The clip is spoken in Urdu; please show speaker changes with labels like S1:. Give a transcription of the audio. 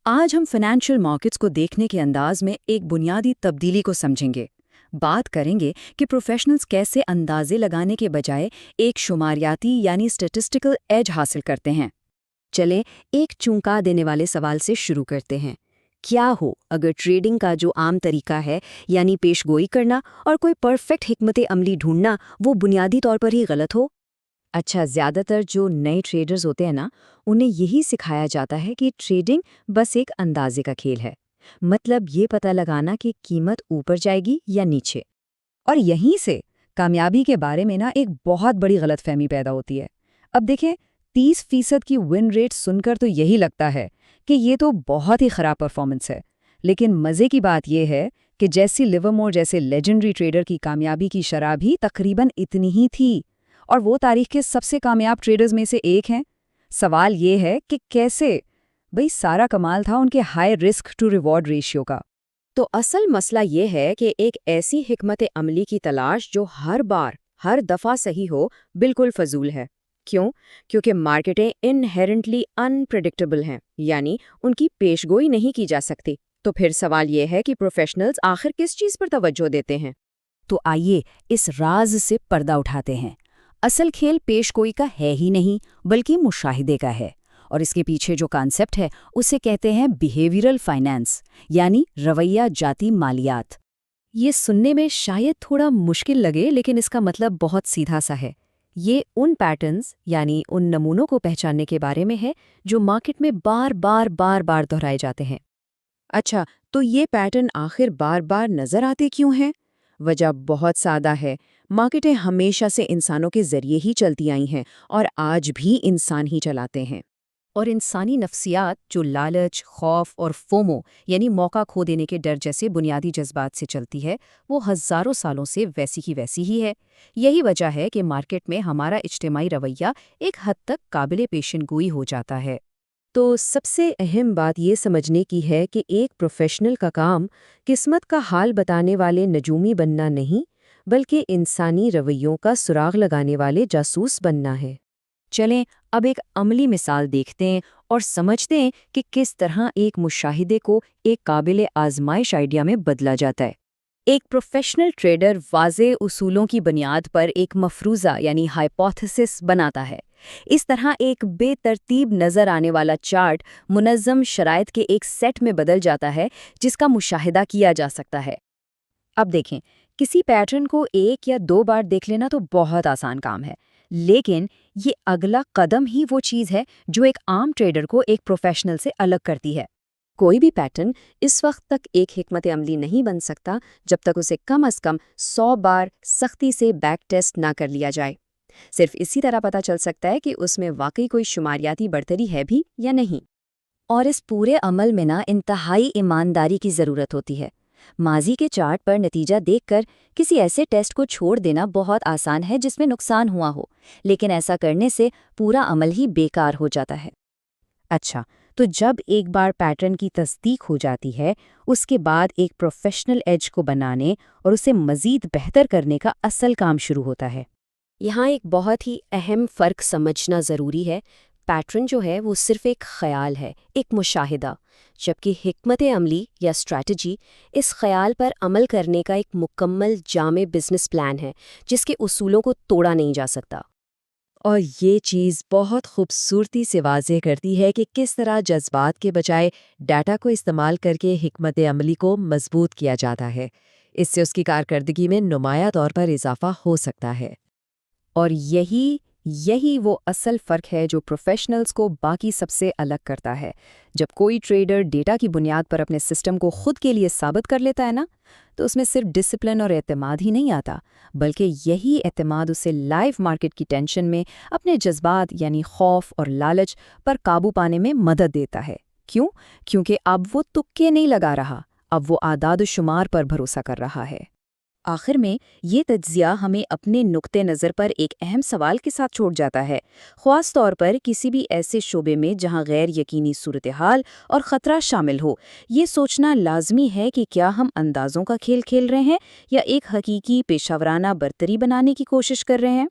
S1: آج ہم فائنینشیل مارکیٹس کو دیکھنے کے انداز میں ایک بنیادی تبدیلی کو سمجھیں گے۔ بات کریں گے کہ پروفیشنلز کیسے اندازے لگانے کے بجائے ایک شماریاتی یعنی اسٹیٹسٹیکل ایج حاصل کرتے ہیں۔ چلیں ایک چونکا دینے والے سوال سے شروع کرتے ہیں۔ کیا ہو اگر ٹریڈنگ کا جو عام طریقہ ہے یعنی پیش گوئی کرنا اور کوئی پرفیکٹ حکمت عملی ڈھونڈنا وہ بنیادی طور پر ہی غلط ہو؟ اچھا، زیادہ تر جو نئے ٹریڈرز ہوتے ہیں نا، انہیں یہی سکھایا جاتا ہے کہ ٹریڈنگ بس ایک اندازے کا کھیل ہے، مطلب یہ پتہ لگانا کہ قیمت اوپر جائے گی یا نیچے۔ اور یہیں سے کامیابی کے بارے میں ایک بہت بڑی غلط فہمی پیدا ہوتی ہے۔ اب دیکھیں، 30% کی ون ریٹ سن کر تو یہی لگتا ہے کہ یہ تو بہت ہی خراب پرفارمنس ہے، لیکن مزے کی بات یہ ہے کہ جیسی لیورمور جیسے لیجنڈری ٹریڈر کی کامیابی کی شرح بھی تقریباً اتنی ہی تھی، اور وہ تاریخ کے سب سے کامیاب ٹریڈرز میں سے ایک ہیں۔ سوال یہ ہے کہ کیسے؟ بھئی سارا کمال تھا ان کے high risk to reward ratio کا۔
S2: تو اصل مسئلہ یہ ہے کہ ایک ایسی حکمت عملی کی تلاش جو ہر دفعہ صحیح ہو بالکل فضول ہے۔ کیوں؟ کیونکہ مارکیٹیں انہیرنٹلی انپریڈکٹیبل ہیں، یعنی ان کی پیش گوئی نہیں کی جا سکتی۔ تو پھر سوال یہ ہے کہ پروفیشنلز آخر کس چیز پر توجہ دیتے ہیں؟
S1: تو آئیے اس راز سے پردہ اٹھاتے ہیں۔ اصل کھیل پیش گوئی کا ہے ہی نہیں بلکہ مشاہدے کا ہے، اور اس کے پیچھے جو کانسیپٹ ہے اسے کہتے ہیں بیہیویئرل فائنانس، یعنی رویہ جاتی مالیات۔ یہ سننے میں شاید تھوڑا مشکل لگے، لیکن اس کا مطلب بہت سیدھا سا ہے۔ یہ ان پیٹرنز یعنی ان نمونوں کو پہچاننے کے بارے میں ہے جو مارکیٹ میں بار بار دہرائے جاتے ہیں۔
S2: اچھا، تو یہ پیٹرن آخر بار بار نظر آتے کیوں ہیں؟ وجہ بہت سادہ ہے۔ مارکیٹیں ہمیشہ سے انسانوں کے ذریعے ہی چلتی آئی ہیں اور آج بھی انسان ہی چلاتے ہیں۔
S1: اور انسانی نفسیات جو لالچ، خوف اور فومو یعنی موقع کھو دینے کے ڈر جیسے بنیادی جذبات سے چلتی ہے، وہ ہزاروں سالوں سے ویسی کی ویسی ہی ہے۔ یہی وجہ ہے کہ مارکیٹ میں ہمارا اجتماعی رویہ ایک حد تک قابل پیشن گوئی ہو جاتا ہے۔
S2: تو سب سے اہم بات یہ سمجھنے کی ہے کہ ایک پروفیشنل کا کام قسمت کا حال بتانے والے نجومی بننا نہیں، بلکہ انسانی رویوں کا سراغ لگانے والے جاسوس بننا ہے۔
S1: چلیں اب ایک عملی مثال دیکھتے ہیں اور سمجھتے ہیں کہ کس طرح ایک مشاہدے کو ایک قابل آزمائش آئیڈیا میں بدلا جاتا ہے۔ ایک پروفیشنل ٹریڈر واضح اصولوں کی بنیاد پر ایک مفروضہ یعنی ہائپوتھیسس بناتا ہے۔ اس طرح ایک بے ترتیب نظر آنے والا چارٹ منظم شرائط کے ایک سیٹ میں بدل جاتا ہے جس کا مشاہدہ کیا جا سکتا ہے۔ اب دیکھیں، کسی پیٹرن کو ایک یا دو بار دیکھ لینا تو بہت آسان کام ہے، لیکن یہ اگلا قدم ہی وہ چیز ہے جو ایک عام ٹریڈر کو ایک پروفیشنل سے الگ کرتی ہے۔
S2: کوئی بھی پیٹرن اس وقت تک ایک حکمت عملی نہیں بن سکتا جب تک اسے کم از کم 100 بار سختی سے بیک ٹیسٹ نہ کر لیا جائے۔ صرف اسی طرح پتہ چل سکتا ہے کہ اس میں واقعی کوئی شماریاتی برتری ہے بھی یا نہیں۔
S1: اور اس پورے عمل میں انتہائی ایمانداری کی ضرورت ہوتی ہے۔ ماضی کے چارٹ پر نتیجہ دیکھ کر کسی ایسے ٹیسٹ کو چھوڑ دینا بہت آسان ہے جس میں نقصان ہوا ہو، لیکن ایسا کرنے سے پورا عمل ہی بیکار ہو جاتا ہے۔
S2: اچھا، تو جب ایک بار پیٹرن کی تصدیق ہو جاتی ہے، اس کے بعد ایک پروفیشنل ایج کو بنانے اور اسے مزید بہتر کرنے کا اصل کام شروع ہوتا ہے۔ یہاں ایک بہت ہی اہم فرق سمجھنا ضروری ہے۔ پیٹرن جو ہے وہ صرف ایک خیال ہے، ایک مشاہدہ، جبکہ حکمت عملی یا اسٹریٹجی اس خیال پر عمل کرنے کا ایک مکمل جامع بزنس پلان ہے جس کے اصولوں کو توڑا نہیں جا سکتا۔ اور یہ چیز بہت خوبصورتی سے واضح کرتی ہے کہ کس طرح جذبات کے بجائے ڈیٹا کو استعمال کر کے حکمت عملی کو مضبوط کیا جاتا ہے۔ اس سے اس کی کارکردگی میں نمایاں طور پر اضافہ ہو سکتا ہے۔
S1: اور یہی وہ اصل فرق ہے جو پروفیشنلز کو باقی سب سے الگ کرتا ہے۔ جب کوئی ٹریڈر ڈیٹا کی بنیاد پر اپنے سسٹم کو خود کے لیے ثابت کر لیتا ہے نا، تو اس میں صرف ڈسپلن اور اعتماد ہی نہیں آتا، بلکہ یہی اعتماد اسے لائیو مارکیٹ کی ٹینشن میں اپنے جذبات یعنی خوف اور لالچ پر قابو پانے میں مدد دیتا ہے۔ کیوں؟ کیونکہ اب وہ تکے نہیں لگا رہا، اب وہ اعداد و شمار پر بھروسہ کر رہا ہے۔ آخر میں یہ تجزیہ ہمیں اپنے نقطہ نظر پر ایک اہم سوال کے ساتھ چھوڑ جاتا ہے، خاص طور پر کسی بھی ایسے شعبے میں جہاں غیر یقینی صورتحال اور خطرہ شامل ہو۔ یہ سوچنا لازمی ہے کہ کیا ہم اندازوں کا کھیل کھیل رہے ہیں یا ایک حقیقی پیشہ ورانہ برتری بنانے کی کوشش کر رہے ہیں۔